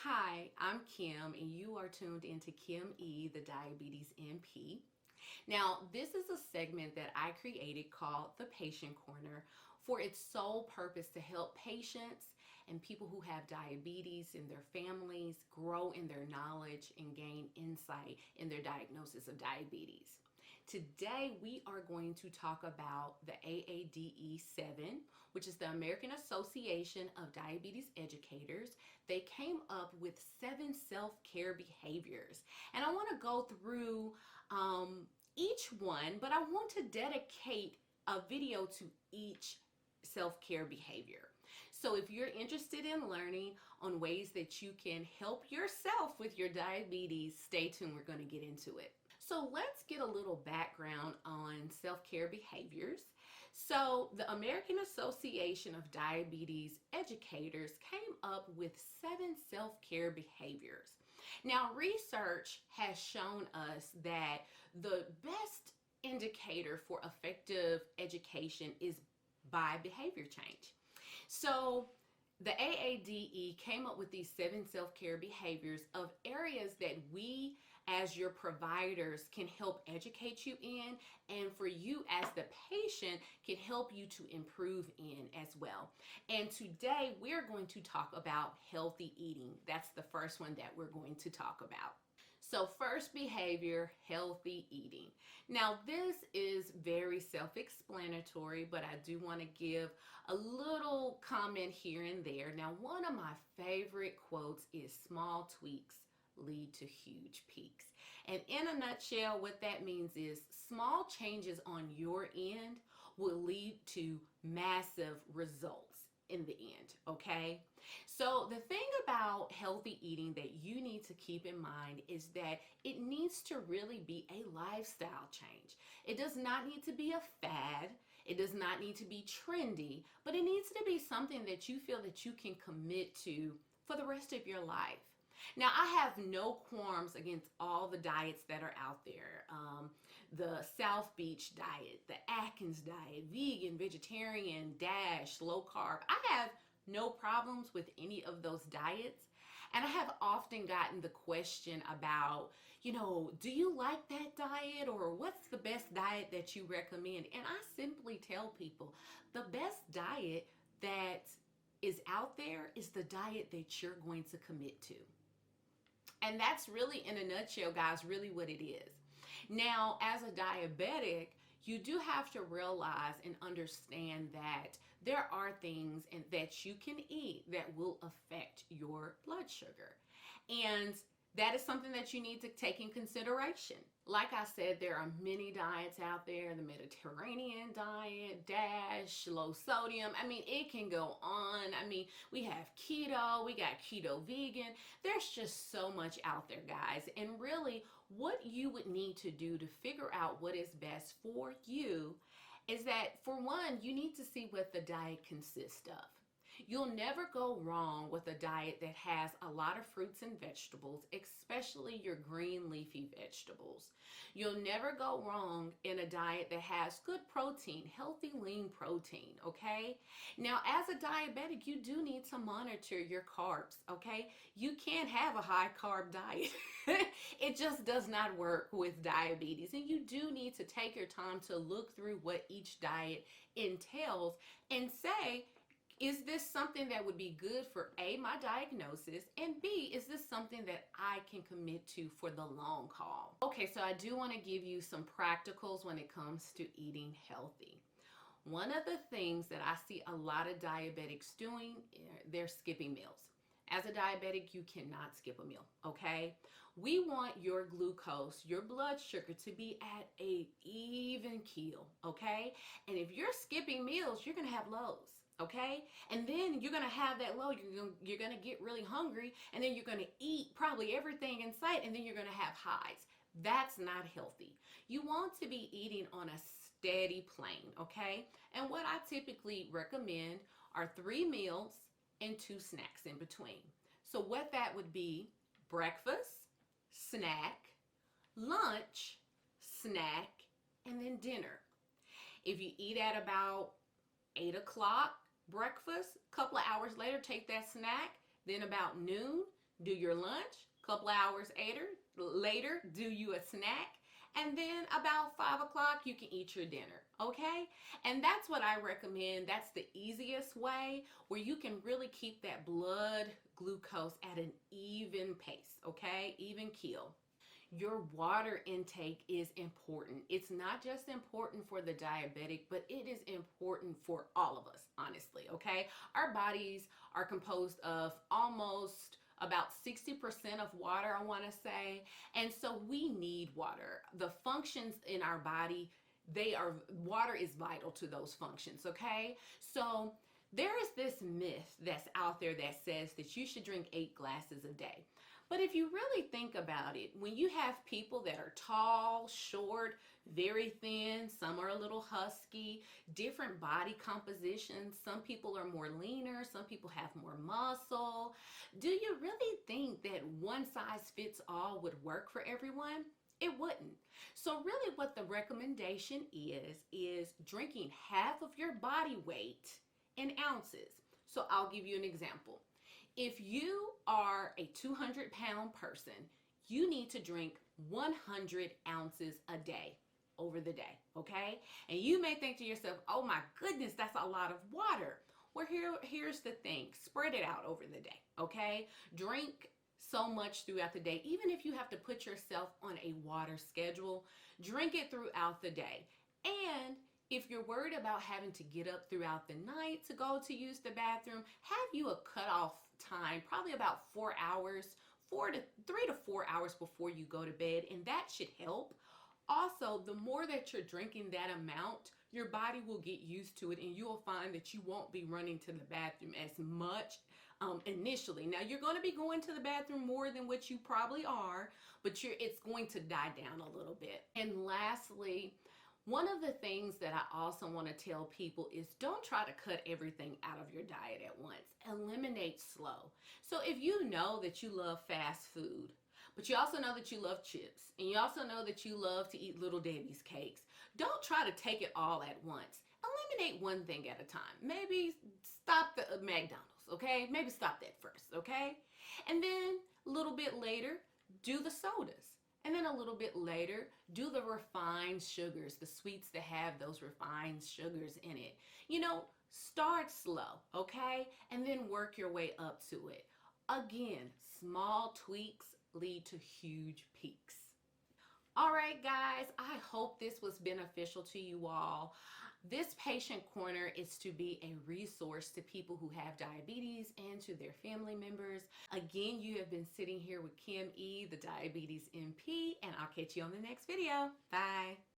Hi, I'm Kim, and you are tuned into Kim E, the Diabetes MP. Now, this is a segment that I created called the Patient Corner for its sole purpose to help patients and people who have diabetes and their families grow in their knowledge and gain insight in their diagnosis of diabetes. Today, we are going to talk about the AADE7, which is the American Association of Diabetes Educators. They came up with 7 self-care behaviors. And I want to go through each one, but I want to dedicate a video to each self-care behavior. So if you're interested in learning on ways that you can help yourself with your diabetes, stay tuned. We're going to get into it. So let's get a little background on self-care behaviors. So the American Association of Diabetes Educators came up with 7 self-care behaviors. Now, research has shown us that the best indicator for effective education is by behavior change. So the AADE came up with these 7 self-care behaviors of areas that we as your providers can help educate you in, and for you as the patient can help you to improve in as well. And today we're going to talk about healthy eating. That's the first one that we're going to talk about. So first behavior, healthy eating. Now this is very self-explanatory, but I do want to give a little comment here and there. Now one of my favorite quotes is small tweaks lead to huge peaks. And in a nutshell, what that means is small changes on your end will lead to massive results in the end, okay? So the thing about healthy eating that you need to keep in mind is that it needs to really be a lifestyle change. It does not need to be a fad. It does not need to be trendy, but it needs to be something that you feel that you can commit to for the rest of your life. Now, I have no qualms against all the diets that are out there. The South Beach diet, the Atkins diet, vegan, vegetarian, DASH, low carb. I have no problems with any of those diets. And I have often gotten the question about, do you like that diet, or what's the best diet that you recommend? And I simply tell people the best diet that is out there is the diet that you're going to commit to. And that's really, in a nutshell, guys, really what it is. Now, as a diabetic, you do have to realize and understand that there are things that you can eat that will affect your blood sugar. And that is something that you need to take in consideration. Like I said, there are many diets out there, the Mediterranean diet, DASH, low sodium. I mean, it can go on. I mean, we have keto, we got keto vegan. There's just so much out there, guys. And really, what you would need to do to figure out what is best for you is that, for one, you need to see what the diet consists of. You'll never go wrong with a diet that has a lot of fruits and vegetables, especially your green leafy vegetables. You'll never go wrong in a diet that has good protein, healthy lean protein, okay? Now, as a diabetic, you do need to monitor your carbs, okay? You can't have a high carb diet. It just does not work with diabetes, and you do need to take your time to look through what each diet entails and say, is this something that would be good for A, my diagnosis, and B, is this something that I can commit to for the long haul? Okay, so I do want to give you some practicals when it comes to eating healthy. One of the things that I see a lot of diabetics doing, they're skipping meals. As a diabetic, you cannot skip a meal, okay? We want your glucose, your blood sugar, to be at an even keel, okay? And if you're skipping meals, you're gonna have lows, okay? And then you're gonna have that low, you're gonna get really hungry, and then you're gonna eat probably everything in sight, and then you're gonna have highs. That's not healthy. You want to be eating on a steady plane, okay? And what I typically recommend are 3 meals and 2 snacks in between. So what that would be: breakfast, snack, lunch, snack, and then dinner. If you eat at about 8 o'clock breakfast, a couple of hours later take that snack, then about noon do your lunch. Couple hours later, do you a snack. And then about 5 o'clock, you can eat your dinner, okay? And that's what I recommend. That's the easiest way where you can really keep that blood glucose at an even pace, okay? Even keel. Your water intake is important. It's not just important for the diabetic, but it is important for all of us, honestly, okay? Our bodies are composed of almost about 60% of water, I want to say. And so we need water. The functions in our body, water is vital to those functions, okay? So there is this myth that's out there that says that you should drink 8 glasses a day. But if you really think about it, when you have people that are tall, short, very thin, some are a little husky, different body compositions, some people are more leaner, some people have more muscle, do you really think that one size fits all would work for everyone? It wouldn't. So really what the recommendation is drinking half of your body weight in ounces. So I'll give you an example. If you are a 200-pound person, you need to drink 100 ounces a day over the day, okay? And you may think to yourself, oh my goodness, that's a lot of water. Well, here's the thing. Spread it out over the day, okay? Drink so much throughout the day. Even if you have to put yourself on a water schedule, drink it throughout the day. And if you're worried about having to get up throughout the night to go to use the bathroom, have you a cutoff time, probably about 4 hours, 3 to 4 hours before you go to bed, and that should help. Also, the more that you're drinking that amount, your body will get used to it, and you'll find that you won't be running to the bathroom as much initially. Now, you're going to be going to the bathroom more than what you probably are, but it's going to die down a little bit. And lastly, one of the things that I also want to tell people is don't try to cut everything out of your diet at once. Eliminate slow. So if you know that you love fast food, but you also know that you love chips, and you also know that you love to eat Little Debbie's cakes, don't try to take it all at once. Eliminate one thing at a time. Maybe stop the McDonald's, okay? Maybe stop that first, okay? And then a little bit later, do the sodas. And then a little bit later, do the refined sugars, the sweets that have those refined sugars in it. You know, start slow, okay? And then work your way up to it. Again, small tweaks lead to huge peaks. All right, guys, I hope this was beneficial to you all. This patient corner is to be a resource to people who have diabetes and to their family members. Again, you have been sitting here with Kim E, the Diabetes MP, and I'll catch you on the next video. Bye.